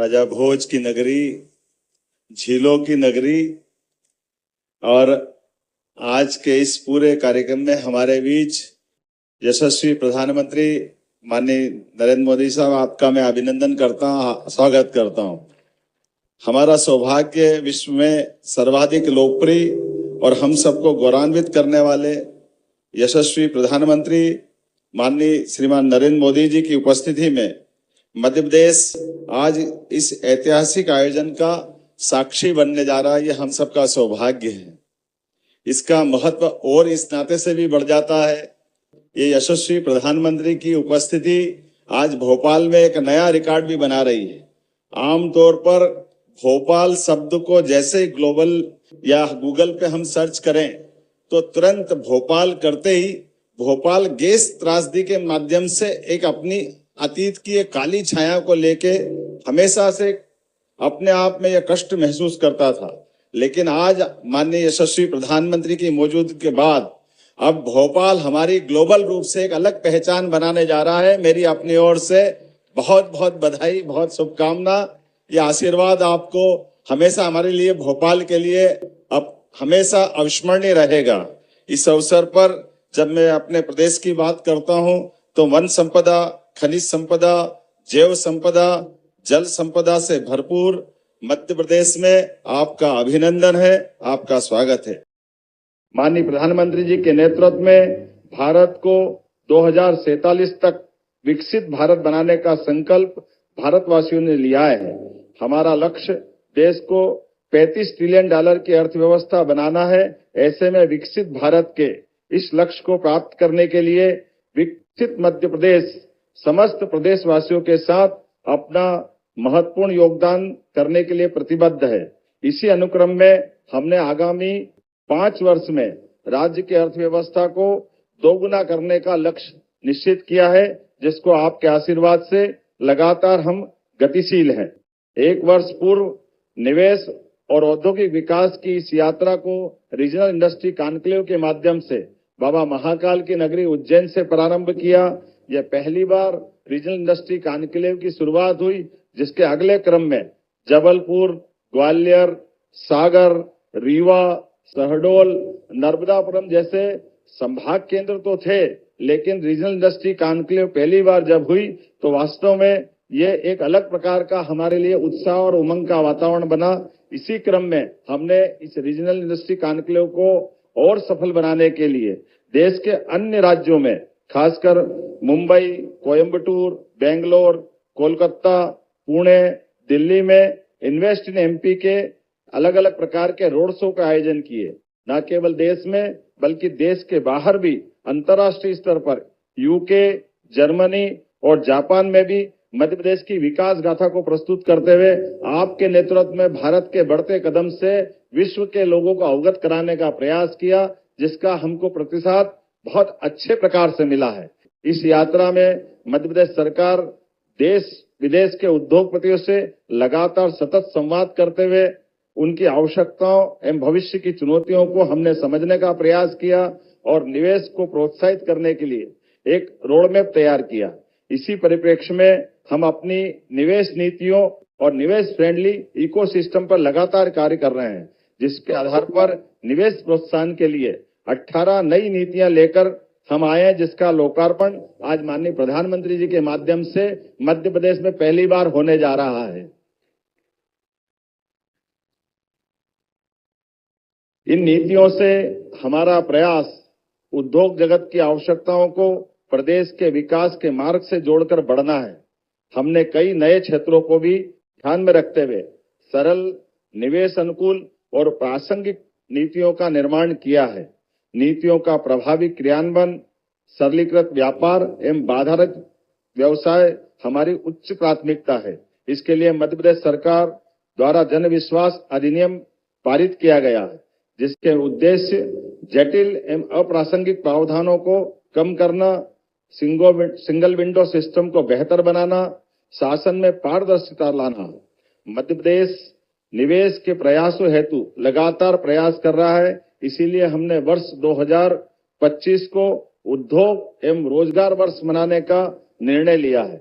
राजा भोज की नगरी, झीलों की नगरी। और आज के इस पूरे कार्यक्रम में हमारे बीच यशस्वी प्रधानमंत्री माननीय नरेंद्र मोदी साहब, आपका मैं अभिनंदन करता हूँ, स्वागत करता हूँ। हमारा सौभाग्य विश्व में सर्वाधिक लोकप्रिय और हम सबको गौरवान्वित करने वाले यशस्वी प्रधानमंत्री माननीय श्रीमान नरेंद्र मोदी जी की उपस्थिति में मध्य प्रदेश आज इस ऐतिहासिक आयोजन का साक्षी बनने जा रहा है। ये हम सबका सौभाग्य है। इसका महत्व और इस नाते से भी बढ़ जाता है, ये यशस्वी प्रधानमंत्री की उपस्थिति आज भोपाल में एक नया रिकॉर्ड भी बना रही है। आमतौर पर भोपाल शब्द को जैसे ग्लोबल या गूगल पे हम सर्च करें तो तुरंत भोपाल करते ही भोपाल गैस त्रासदी के माध्यम से एक अपनी अतीत की एक काली छाया को लेके हमेशा से अपने आप में यह कष्ट महसूस करता था। लेकिन आज माननीय यशस्वी प्रधानमंत्री की मौजूदगी के बाद अब भोपाल हमारी ग्लोबल रूप से एक अलग पहचान बनाने जा रहा है। मेरी अपनी ओर से बहुत बहुत बधाई, बहुत शुभकामना। ये आशीर्वाद आपको हमेशा हमारे लिए, भोपाल के लिए अब हमेशा अविस्मरणीय रहेगा। इस अवसर पर जब मैं अपने प्रदेश की बात करता हूं तो वन संपदा, खनिज संपदा, जैव संपदा, जल संपदा से भरपूर मध्य प्रदेश में आपका अभिनंदन है, आपका स्वागत है। माननीय प्रधानमंत्री जी के नेतृत्व में भारत को 2047 तक विकसित भारत बनाने का संकल्प भारतवासियों ने लिया है। हमारा लक्ष्य देश को $35 ट्रिलियन की अर्थव्यवस्था बनाना है। ऐसे में विकसित भारत के इस लक्ष्य को प्राप्त करने के लिए विकसित मध्य प्रदेश समस्त प्रदेशवासियों के साथ अपना महत्वपूर्ण योगदान करने के लिए प्रतिबद्ध है। इसी अनुक्रम में हमने आगामी 5 वर्ष में राज्य की अर्थव्यवस्था को दोगुना करने का लक्ष्य निश्चित किया है, जिसको आपके आशीर्वाद से लगातार हम गतिशील हैं। 1 वर्ष पूर्व निवेश और औद्योगिक विकास की इस यात्रा को रीजनल इंडस्ट्री कॉन्क्लेव के माध्यम से बाबा महाकाल की नगरी उज्जैन से प्रारंभ किया। यह पहली बार रीजनल इंडस्ट्री कॉन्क्लेव की शुरुआत हुई, जिसके अगले क्रम में जबलपुर, ग्वालियर, सागर, रीवा, शहडोल, नर्मदापुरम जैसे संभाग केंद्र तो थे, लेकिन रीजनल इंडस्ट्री कॉन्क्लेव पहली बार जब हुई तो वास्तव में ये एक अलग प्रकार का हमारे लिए उत्साह और उमंग का वातावरण बना। इसी क्रम में हमने इस रीजनल इंडस्ट्री कॉन्क्लेव को और सफल बनाने के लिए देश के अन्य राज्यों में, खासकर मुंबई, कोयंबटूर, बेंगलोर, कोलकाता, पुणे, दिल्ली में इन्वेस्ट इन एमपी के अलग अलग प्रकार के रोड शो का आयोजन किए। न केवल देश में बल्कि देश के बाहर भी अंतर्राष्ट्रीय स्तर पर यूके, जर्मनी और जापान में भी मध्य प्रदेश की विकास गाथा को प्रस्तुत करते हुए आपके नेतृत्व में भारत के बढ़ते कदम से विश्व के लोगों को अवगत कराने का प्रयास किया, जिसका हमको प्रतिसाद बहुत अच्छे प्रकार से मिला है। इस यात्रा में मध्य प्रदेश सरकार देश विदेश के उद्योगपतियों से लगातार सतत संवाद करते हुए उनकी आवश्यकताओं एवं भविष्य की चुनौतियों को हमने समझने का प्रयास किया और निवेश को प्रोत्साहित करने के लिए एक रोड मैप तैयार किया। इसी परिप्रेक्ष्य में हम अपनी निवेश नीतियों और निवेश फ्रेंडली इकोसिस्टम पर लगातार कार्य कर रहे हैं, जिसके आधार पर निवेश प्रोत्साहन के लिए 18 नई नीतियां लेकर हम आए हैं, जिसका लोकार्पण आज माननीय प्रधानमंत्री जी के माध्यम से मध्य प्रदेश में पहली बार होने जा रहा है। इन नीतियों से हमारा प्रयास उद्योग जगत की आवश्यकताओं को प्रदेश के विकास के मार्ग से जोड़कर बढ़ना है। हमने कई नए क्षेत्रों को भी ध्यान में रखते हुए सरल, निवेश अनुकूल और प्रासंगिक नीतियों का निर्माण किया है। नीतियों का प्रभावी क्रियान्वयन, सरलीकृत व्यापार एवं बाधारहित व्यवसाय हमारी उच्च प्राथमिकता है। इसके लिए मध्य प्रदेश सरकार द्वारा जन विश्वास अधिनियम पारित किया गया है, जिसके उद्देश्य जटिल एवं अप्रासंगिक प्रावधानों को कम करना, सिंगल विंडो सिस्टम को बेहतर बनाना, शासन में पारदर्शिता लाना। मध्य प्रदेश निवेश के प्रयासों हेतु लगातार प्रयास कर रहा है। इसीलिए हमने वर्ष 2025 को उद्योग एवं रोजगार वर्ष मनाने का निर्णय लिया है।